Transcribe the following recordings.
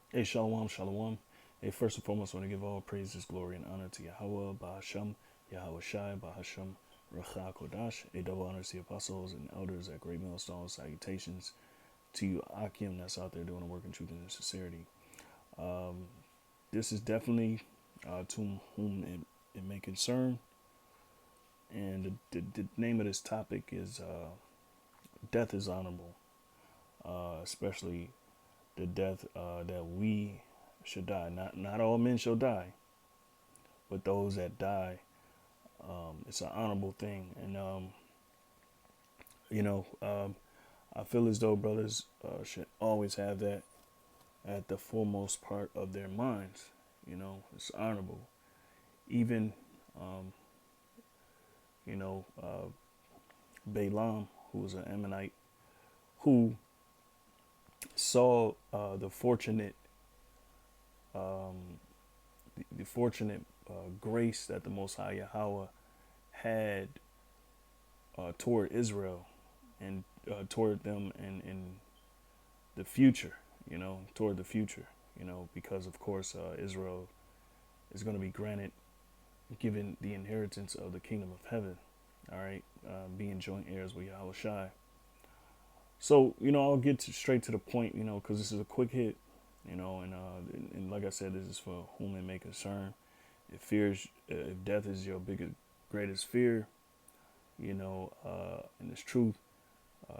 Hey, shalom, shalom. Hey, first and foremost, I want to give all praises, glory, and honor to Yahweh, Bahasham, Yahweh Shai, Bahasham, Racha Kodash. A double honor to the apostles and elders at Great Millstone. Salutations to you, Akim, that's out there doing the work in truth and sincerity. This is definitely to whom it may concern. And the name of this topic is Death is Honorable, especially the death that we should die. Not all men shall die, but those that die, it's an honorable thing. And you know, I feel as though brothers should always have that at the foremost part of their minds. It's honorable. Even um, you know, Balaam, who was an Ammonite, who saw the fortunate, the fortunate grace that the Most High Yahweh had toward Israel and toward them in the future, toward the future, because of course Israel is going to be given the inheritance of the kingdom of heaven, all right, being joint heirs with Yahweh Shai. So, I'll get straight to the point, because this is a quick hit, and like I said, this is for whom it may concern. If death is your biggest, greatest fear, and it's truth,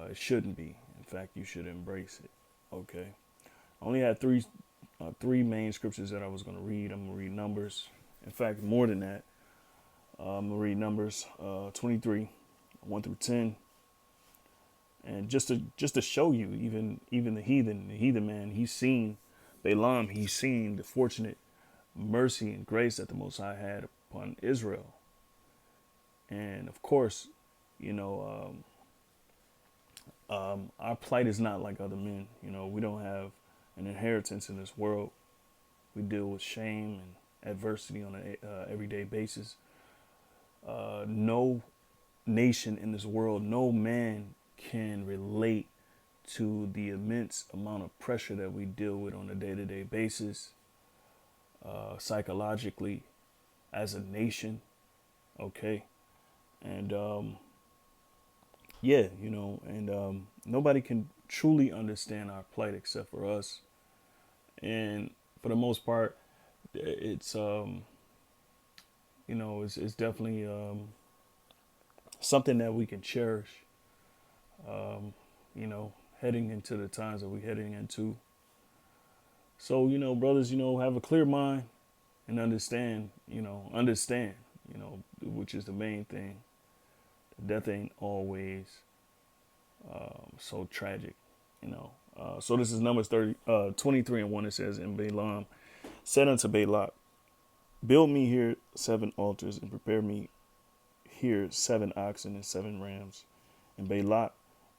it shouldn't be. In fact, you should embrace it. Okay. I only had three main scriptures that I was going to read. I'm going to read Numbers. In fact, more than that, I'm going to read Numbers 23, 1 through 10. And just to show you, even the heathen man, he's seen Balaam, he's seen the fortunate mercy and grace that the Most High had upon Israel. And of course, you know, our plight is not like other men. We don't have an inheritance in this world. We deal with shame and adversity on an everyday basis. No nation in this world, no man can relate to the immense amount of pressure that we deal with on a day-to-day basis, psychologically, as a nation. Okay. And yeah, and nobody can truly understand our plight except for us. And for the most part, it's it's definitely something that we can cherish. Heading into the times that we're heading into. So brothers, have a clear mind and understand, which is the main thing. Death ain't always so tragic, you know. So this is Numbers 23 and 1. It says, and Balaam said unto Balak, build me here 7 altars and prepare me here 7 oxen and 7 rams. And Balak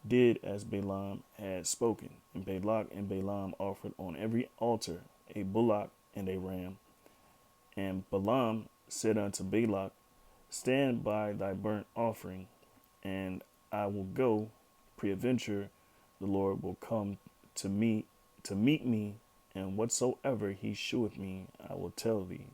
did as Balaam had spoken. And Balak and Balaam offered on every altar a bullock and a ram. And Balaam said unto Balak, stand by thy burnt offering, and I will go. Peradventure the Lord will come to meet me, and whatsoever he sheweth me, I will tell thee.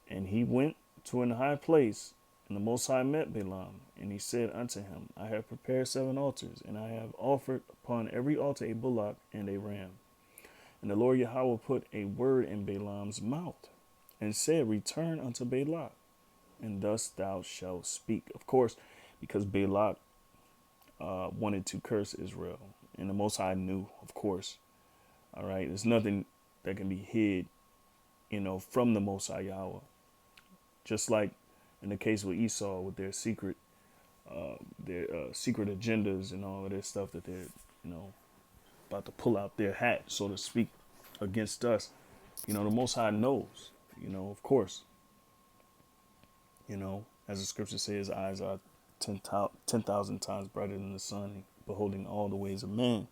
And he went to an high place, and the Most High met Balaam, and he said unto him, I have prepared 7 altars, and I have offered upon every altar a bullock and a ram. And the Lord Yahweh put a word in Balaam's mouth, and said, return unto Balak, and thus thou shalt speak. Of course, because Balak wanted to curse Israel, and the Most High knew, of course. All right, there's nothing that can be hid, from the Most High Yahweh. Just like in the case with Esau, with their secret agendas and all of this stuff that they're, about to pull out their hat, so to speak, against us. The Most High knows, of course. As the scripture says, eyes are 10,000 times brighter than the sun, beholding all the ways of man.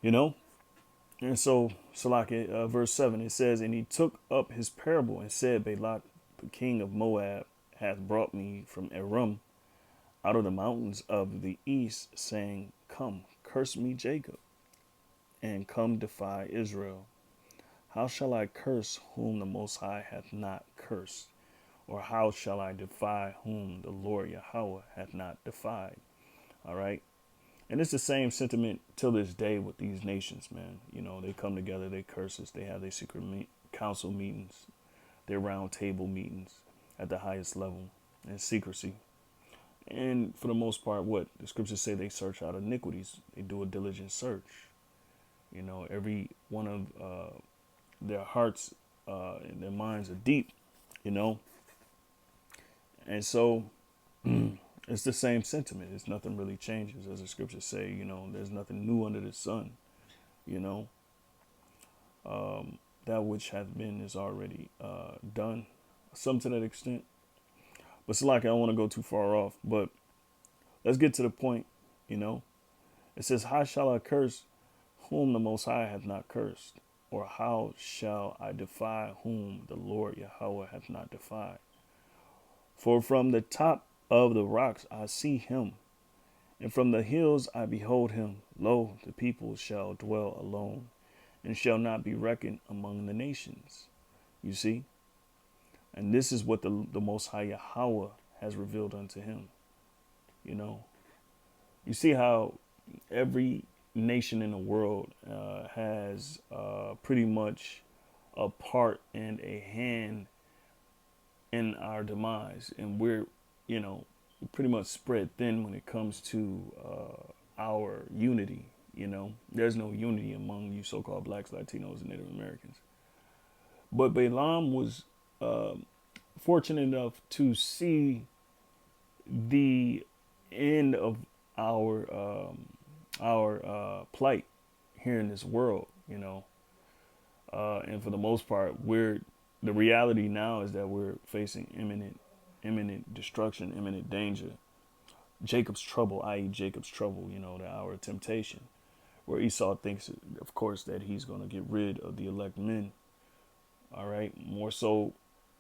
And so, Salaki, verse 7, it says, and he took up his parable and said, Balak, the king of Moab, hath brought me from Aram out of the mountains of the east, saying, come, curse me, Jacob, and come defy Israel. How shall I curse whom the Most High hath not cursed? Or how shall I defy whom the Lord Yahweh hath not defied? All right. And it's the same sentiment till this day with these nations, man. You know, they come together, they curse us, they have their secret council meetings, their round table meetings at the highest level in secrecy. And for the most part, what the scriptures say, they search out iniquities. They do a diligent search. You know, every one of their hearts and their minds are deep, you know. And so it's the same sentiment. It's nothing really changes. As the scriptures say, you know, there's nothing new under the sun, you know. That which hath been is already done, some to that extent. But it's like I don't want to go too far off, but let's get to the point, you know. It says, how shall I curse whom the Most High hath not cursed? Or how shall I defy whom the Lord Yahweh hath not defied? For from the top of the rocks I see him, and from the hills I behold him. Lo, the people shall dwell alone, and shall not be reckoned among the nations. You see? And this is what the Most High Yahweh has revealed unto him. You know? You see how every nation in the world has pretty much a part and a hand in our demise, and we're, you know, pretty much spread thin when it comes to our unity. You know, there's no unity among you so-called blacks, Latinos, and Native Americans. But Balaam was fortunate enough to see the end of our plight here in this world, you know, and for the most part, the reality now is that we're facing imminent destruction, imminent danger. Jacob's trouble, i.e. Jacob's trouble, you know, the hour of temptation, where Esau thinks, of course, that he's going to get rid of the elect men. All right. More so,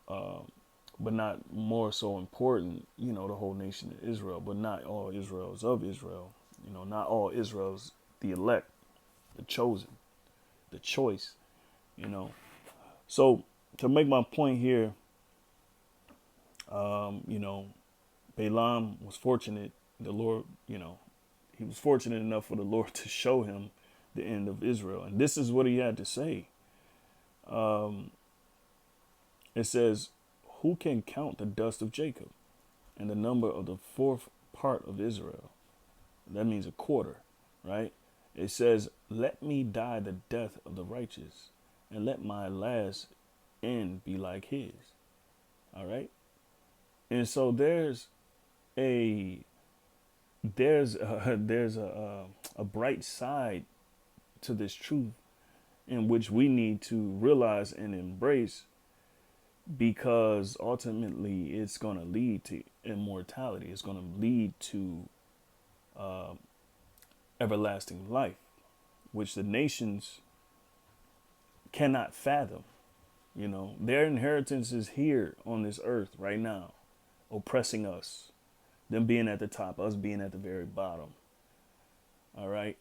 but not more so important, you know, the whole nation of Israel, but not all Israel's of Israel. You know, not all Israel's the elect, the chosen, the choice, you know. So to make my point here, you know, Balaam was fortunate. The Lord, you know, he was fortunate enough for the Lord to show him the end of Israel. And this is what he had to say. It says, who can count the dust of Jacob and the number of the fourth part of Israel? That means a quarter, right? It says, let me die the death of the righteous, and let my last end be like his. All right. And so there's a bright side to this truth in which we need to realize and embrace, because ultimately it's going to lead to immortality. It's going to lead to everlasting life, which the nations cannot fathom. You know, their inheritance is here on this earth right now, oppressing us, them being at the top, us being at the very bottom. All right.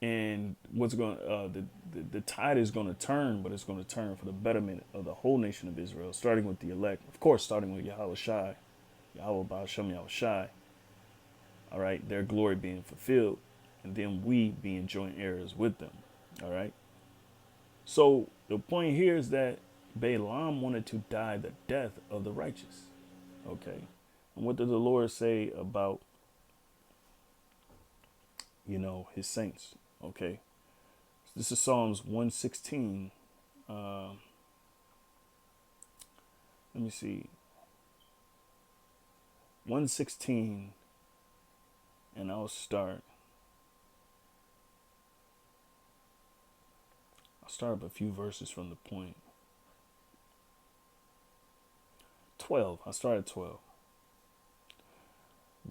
And what's going the tide is going to turn, but it's going to turn for the betterment of the whole nation of Israel, starting with the elect, of course, starting with Yahweh Shai, Yahweh Ba'ashem Yahweh Shai. All right, their glory being fulfilled, and then we being joint heirs with them. All right. So the point here is that Balaam wanted to die the death of the righteous. Okay. And what did the Lord say about, you know, his saints? Okay. This is Psalms 116. Let me see. 116. And I'll start up a few verses from the point. 12. I start at 12.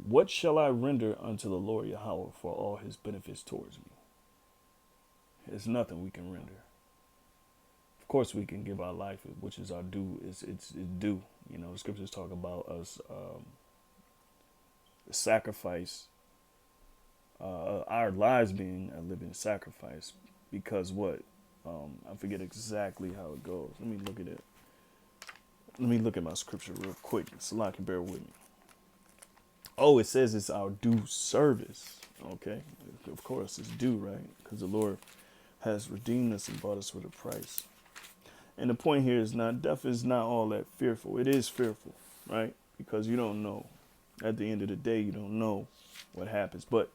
What shall I render unto the Lord Yahweh for all his benefits towards me? There's nothing we can render. Of course, we can give our life, which is our due. It's due. You know, the scriptures talk about us the sacrifice, our lives being a living sacrifice, because what? I forget exactly how it goes. Let me look at it. Let me look at my scripture real quick. Salaki, can bear with me. Oh, it says it's our due service. Okay, of course it's due, right? Because the Lord has redeemed us and bought us with a price. And the point here is not, death is not all that fearful. It is fearful, right? Because you don't know. At the end of the day, you don't know what happens. But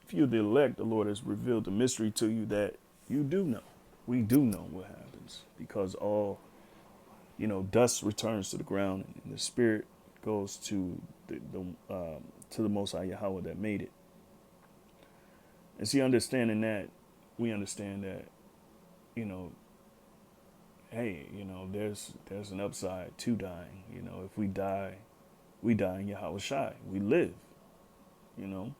if you're the elect, the Lord has revealed the mystery to you that you do know. We do know what happens, because all, dust returns to the ground and the spirit goes to the Most High Yahweh that made it. And see, understanding that, we understand that, hey, there's an upside to dying. If we die, we die in Yahweh Shai. We live, you know.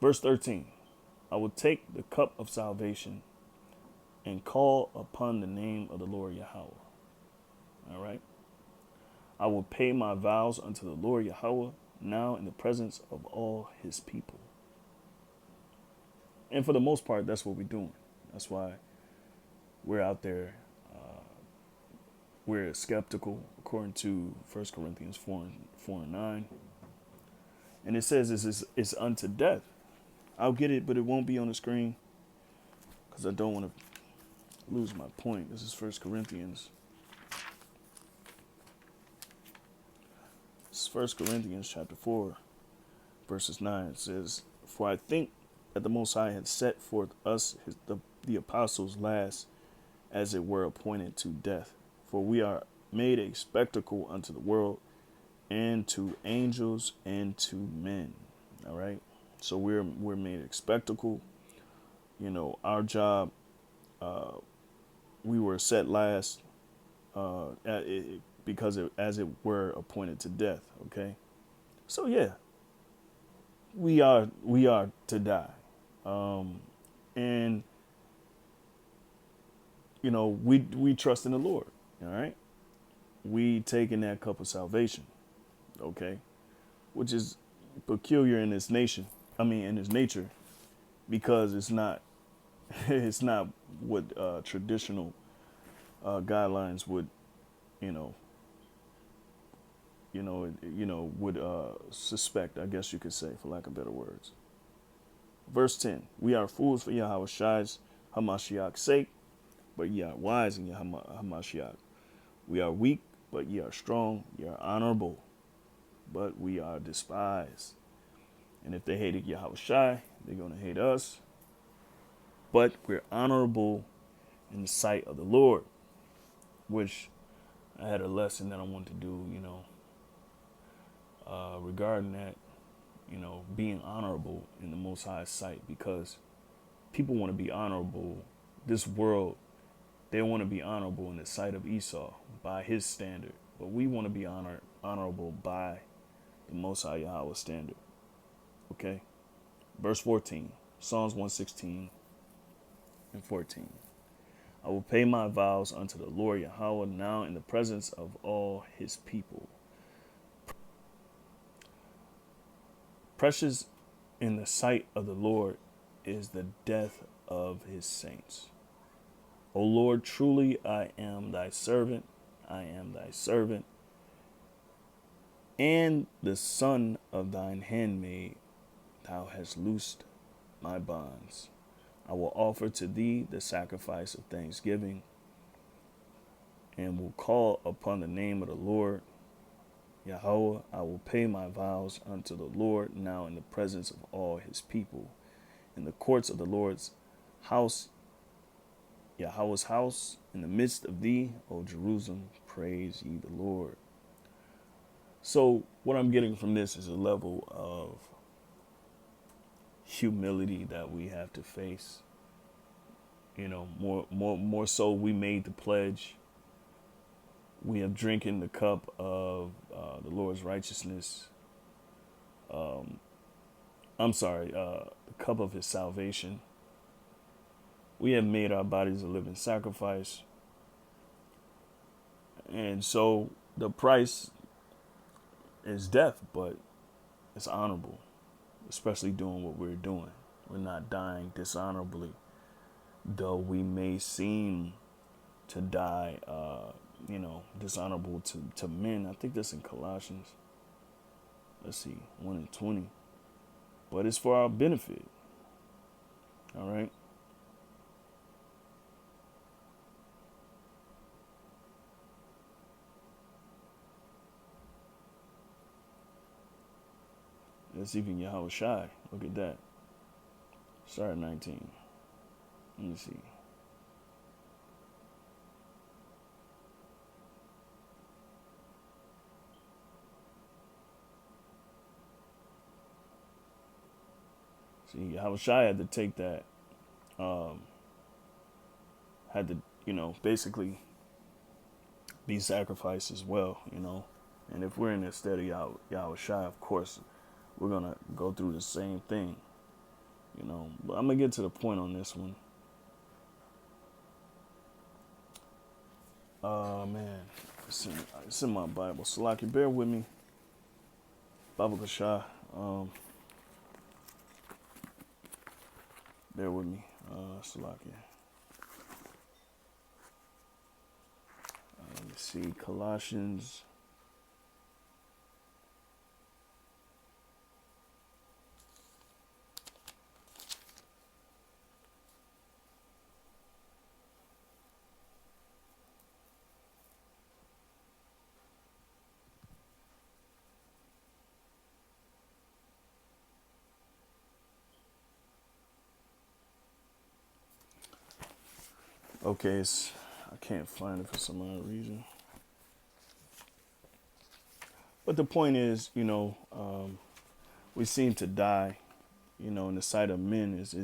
Verse 13, I will take the cup of salvation and call upon the name of the Lord Yahweh. All right. I will pay my vows unto the Lord Yahweh now in the presence of all his people. And for the most part, that's what we're doing. That's why we're out there. We're skeptical, according to 1 Corinthians 4 and 9. And it says it's unto death. I'll get it, but it won't be on the screen because I don't want to lose my point. This is 1 Corinthians. This is 1 Corinthians chapter 4, verses 9. It says, for I think that the Most High had set forth us, the apostles, last, as it were, appointed to death. For we are made a spectacle unto the world, and to angels, and to men. All right. So we're made a spectacle. Our job. We were set last, because as it were appointed to death. Okay. So yeah, we are to die, and we trust in the Lord. All right. We take in that cup of salvation, okay, which is peculiar in this nation. In his nature, because it's not what traditional guidelines would, would suspect. I guess you could say, for lack of better words. Verse 10: we are fools for Yahweh Shai's Hamashiach's sake, but ye are wise in Yahweh Hamashiach. We are weak, but ye are strong. Ye are honorable, but we are despised. And if they hated Yahweh Shai, they're going to hate us. But we're honorable in the sight of the Lord, which I had a lesson that I wanted to do, regarding that, being honorable in the Most High's sight, because people want to be honorable. This world, they want to be honorable in the sight of Esau by his standard, but we want to be honorable by the Most High Yahweh standard. Okay. Verse 14, Psalms 116 and 14. I will pay my vows unto the Lord Yahweh now in the presence of all his people. Precious in the sight of the Lord is the death of his saints. O Lord, truly I am thy servant. I am thy servant, and the son of thine handmaid. Thou hast loosed my bonds. I will offer to thee the sacrifice of thanksgiving, and will call upon the name of the Lord Yahweh. I will pay my vows unto the Lord now in the presence of all his people, in the courts of the Lord's house, Yahweh's house, in the midst of thee, O Jerusalem, praise ye the Lord. So what I'm getting from this is a level of humility that we have to face. More so, we made the pledge. We have drinking the cup of the Lord's righteousness. The cup of his salvation. We have made our bodies a living sacrifice. And so the price is death, but it's honorable, especially doing what we're doing. We're not dying dishonorably, though we may seem to die, dishonorable to men. I think that's in Colossians. Let's see, 1:20. But it's for our benefit. All right. That's even Yahweh Shai. Look at that. Start at 19. Let me see. See, Yahweh Shai had to take that, um, had to, basically be sacrificed as well. And if we're in the stead of Yahweh Shai, of course, we're going to go through the same thing. But I'm going to get to the point on this one. Man, it's in my Bible. Salaki, bear with me. Baba Kasha, bear with me. Salaki. Let me see. Colossians. Okay, I can't find it for some odd reason. But the point is, we seem to die, in the sight of men. It's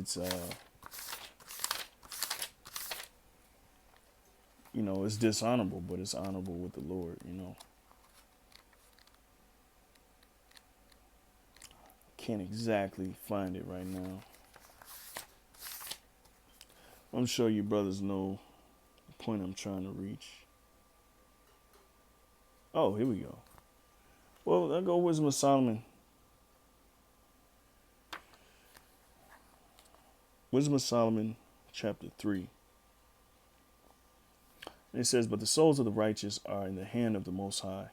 dishonorable, but it's honorable with the Lord. Can't exactly find it right now. I'm sure you brothers know the point I'm trying to reach. Oh, here we go. Well, I'll go Wisdom of Solomon. Wisdom of Solomon, chapter 3. And it says, "But the souls of the righteous are in the hand of the Most High,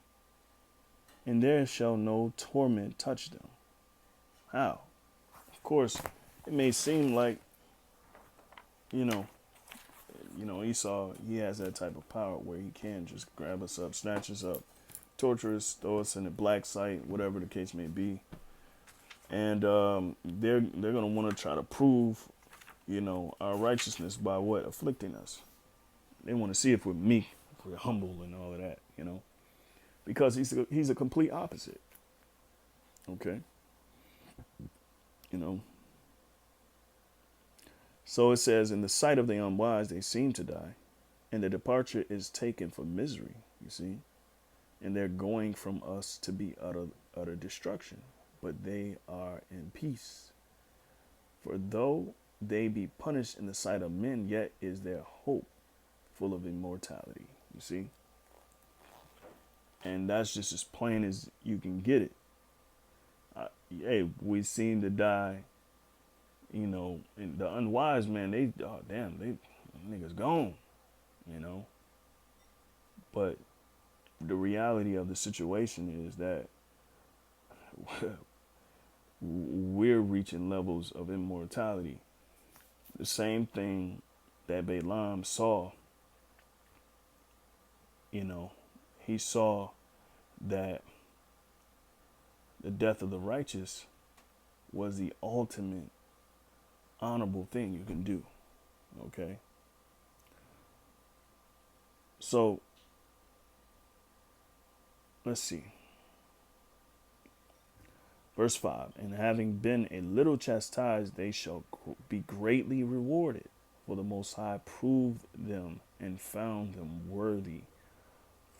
and there shall no torment touch them." How? Of course, it may seem like, you know, Esau, he has that type of power where he can just grab us up, snatch us up, torture us, throw us in a black site, whatever the case may be. And they're gonna want to try to prove, our righteousness by what? Afflicting us. They want to see if we're meek, if we're humble, and all of that. Because he's a complete opposite. Okay. you know. So it says, in the sight of the unwise, they seem to die, and the departure is taken for misery, you see. And they're going from us to be utter destruction, but they are in peace. For though they be punished in the sight of men, yet is their hope full of immortality, you see. And that's just as plain as you can get it. Hey, we seem to die, and the unwise, man, they niggas gone, you know. But the reality of the situation is that we're reaching levels of immortality. The same thing that Balaam saw, he saw that the death of the righteous was the ultimate honorable thing you can do. Okay? So, let's see. Verse 5, and having been a little chastised, they shall be greatly rewarded. For the Most High proved them and found them worthy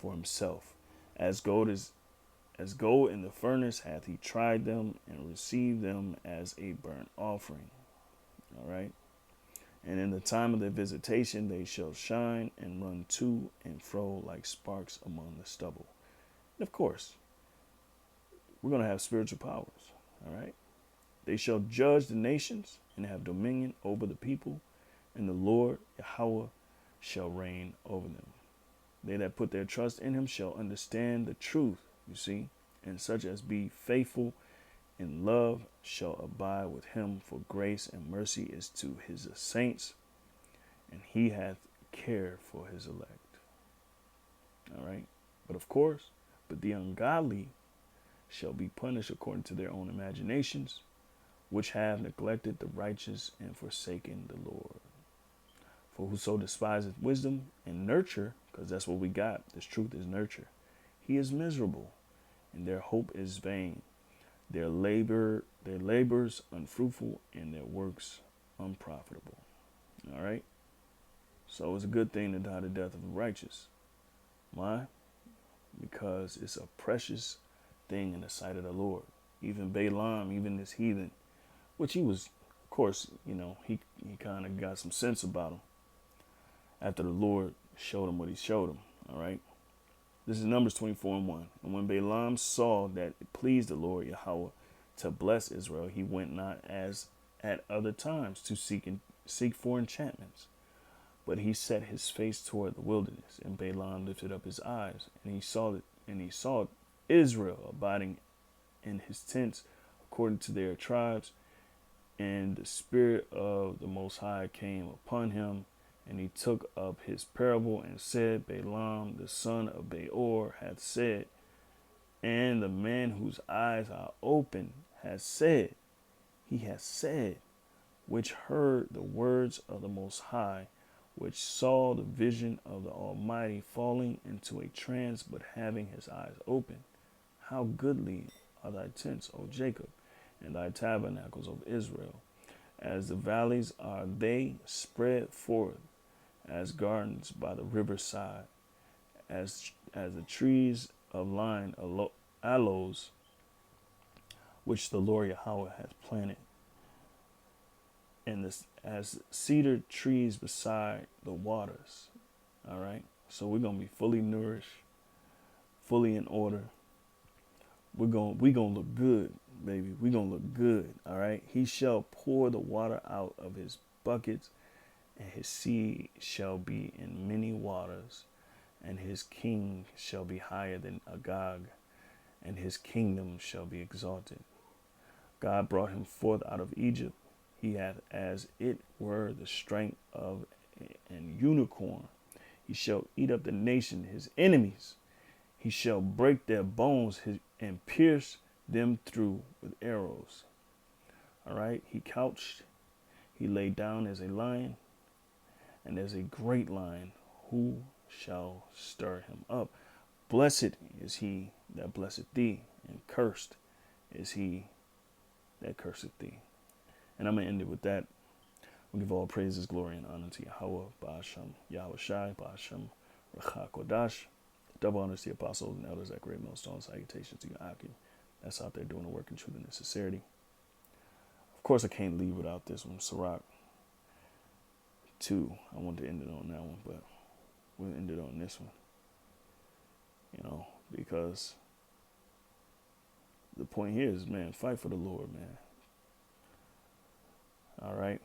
for himself. As gold in the furnace hath he tried them and received them as a burnt offering. All right. And in the time of their visitation, they shall shine and run to and fro like sparks among the stubble. And of course, we're going to have spiritual powers. All right. They shall judge the nations and have dominion over the people, and the Lord Yahweh shall reign over them. They that put their trust in him shall understand the truth, you see, and such as be faithful in love shall abide with him, for grace and mercy is to his saints, and he hath care for his elect. All right. But of course, but the ungodly shall be punished according to their own imaginations, which have neglected the righteous and forsaken the Lord. For whoso despiseth wisdom and nurture, because that's what we got, this truth is nurture, he is miserable, and their hope is vain. Their labors unfruitful, and their works unprofitable. All right. So it's a good thing to die the death of the righteous. Why? Because it's a precious thing in the sight of the Lord. Even Balaam, even this heathen, which he was, of course, he kind of got some sense about him after the Lord showed him what he showed him. All right. This is Numbers 24:1. And when Balaam saw that it pleased the Lord Yahweh to bless Israel, he went not as at other times to seek for enchantments, but he set his face toward the wilderness. And Balaam lifted up his eyes, and he saw Israel abiding in his tents according to their tribes. And the Spirit of the Most High came upon him, and he took up his parable and said, Balaam the son of Beor hath said, and the man whose eyes are open has said, he has said, which heard the words of the Most High, which saw the vision of the Almighty, falling into a trance, but having his eyes open. How goodly are thy tents, O Jacob, and thy tabernacles, O Israel. As the valleys are they spread forth, as gardens by the riverside, as the trees of line aloes, which the Lord Yahweh hath planted, and as cedar trees beside the waters. All right. So we're gonna be fully nourished, fully in order. We're gonna look good, baby. We're gonna look good. All right. He shall pour the water out of his buckets, and his seed shall be in many waters, and his king shall be higher than Agag, and his kingdom shall be exalted. God brought him forth out of Egypt. He hath as it were the strength of an unicorn. He shall eat up the nation, his enemies. He shall break their bones and pierce them through with arrows. All right. He couched. He lay down as a lion, and as a great lion, who shall stir him up? Blessed is he that blesseth thee, and cursed is he that curseth thee. And I'm going to end it with that. We give all praises, glory, and honor to Yahweh, Ba'ashem, Yahweh Shai, Ba'ashem, Rachak Kodash. Double honors to the apostles and elders at Great Millstone. Salutations to your Aki. That's out there doing the work in truth and in sincerity. Of course, I can't leave without this one, Sirach 2. I wanted to end it on that one, but we'll end it on this one. Because the point here is, man, fight for the Lord, man. All right?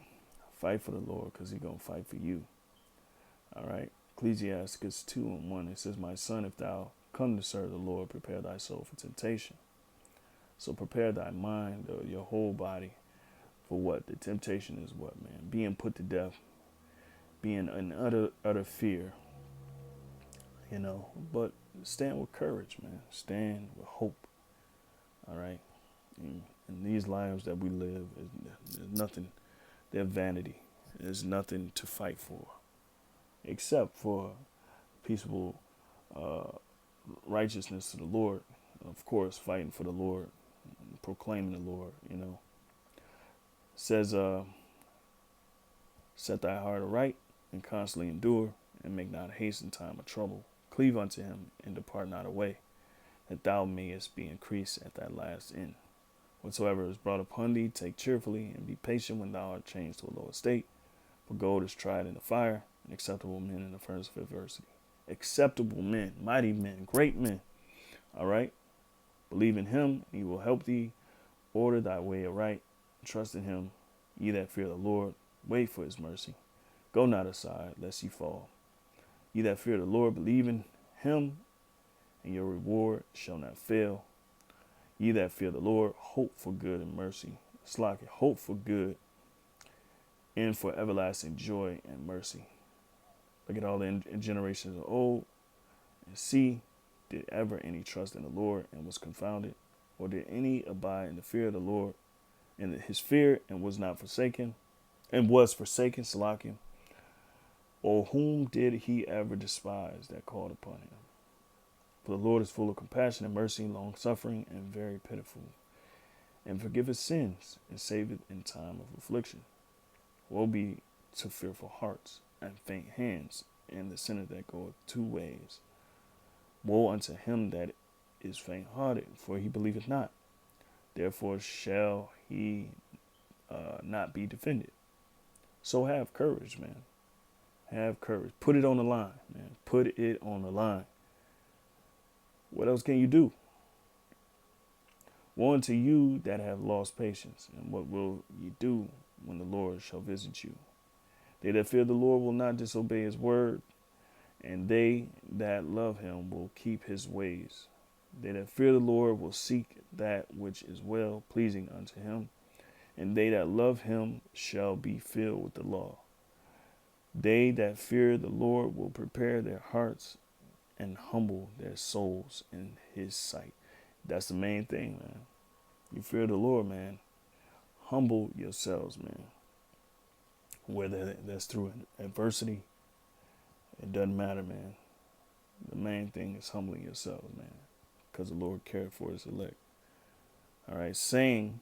Fight for the Lord, because he's going to fight for you. All right? Ecclesiastes 2:1, it says, my son, if thou come to serve the Lord, prepare thy soul for temptation. So prepare thy mind, your whole body, for what? The temptation is what, man? Being put to death, being in utter fear, but stand with courage, man. Stand with hope. All right? In these lives that we live, there's nothing, they're vanity. There's nothing to fight for, except for peaceable righteousness to the Lord. Of course, fighting for the Lord, proclaiming the Lord, says, set thy heart aright and constantly endure, and make not haste in time of trouble. Cleave unto him and depart not away, that thou mayest be increased at thy last end. Whatsoever is brought upon thee, take cheerfully, and be patient when thou art changed to a low estate. For gold is tried in the fire, and acceptable men in the furnace of adversity. Acceptable men, mighty men, great men. All right? Believe in him, and he will help thee. Order thy way aright. Trust in him, Ye that fear the Lord, wait for his mercy. Go not aside, lest ye fall. Ye that fear the Lord, believe in him, and your reward shall not fail. Ye that fear the Lord, hope for good and mercy. Slack it, hope for good and for everlasting joy and mercy. Look at all the generations of old and see, did ever any trust in the Lord and was confounded? Or did any abide in the fear of the Lord and his fear and was not forsaken and was forsaken, Salakim? Or whom did he ever despise that called upon him? For the Lord is full of compassion and mercy, long suffering, and very pitiful, and forgiveth sins, and saveth in time of affliction. Woe be to fearful hearts, and faint hands, and the sinner that goeth 2 ways. Woe unto him that is faint hearted, for he believeth not. Therefore shall he not be defended. So have courage, man. Have courage. Put it on the line, man. Put it on the line. What else can you do? Woe unto you that have lost patience, and what will ye do when the Lord shall visit you? They that fear the Lord will not disobey his word, and they that love him will keep his ways. They that fear the Lord will seek that which is well pleasing unto him, and they that love him shall be filled with the law. They that fear the Lord will prepare their hearts and humble their souls in his sight. That's the main thing, man. You fear the Lord, man. Humble yourselves, man. Whether that's through adversity, it doesn't matter, man. The main thing is humbling yourselves, man, because the Lord cared for his elect. All right, saying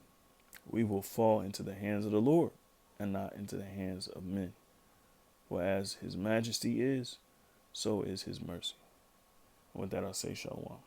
we will fall into the hands of the Lord and not into the hands of men. For as his majesty is, so is his mercy. With that, I'll say shalom.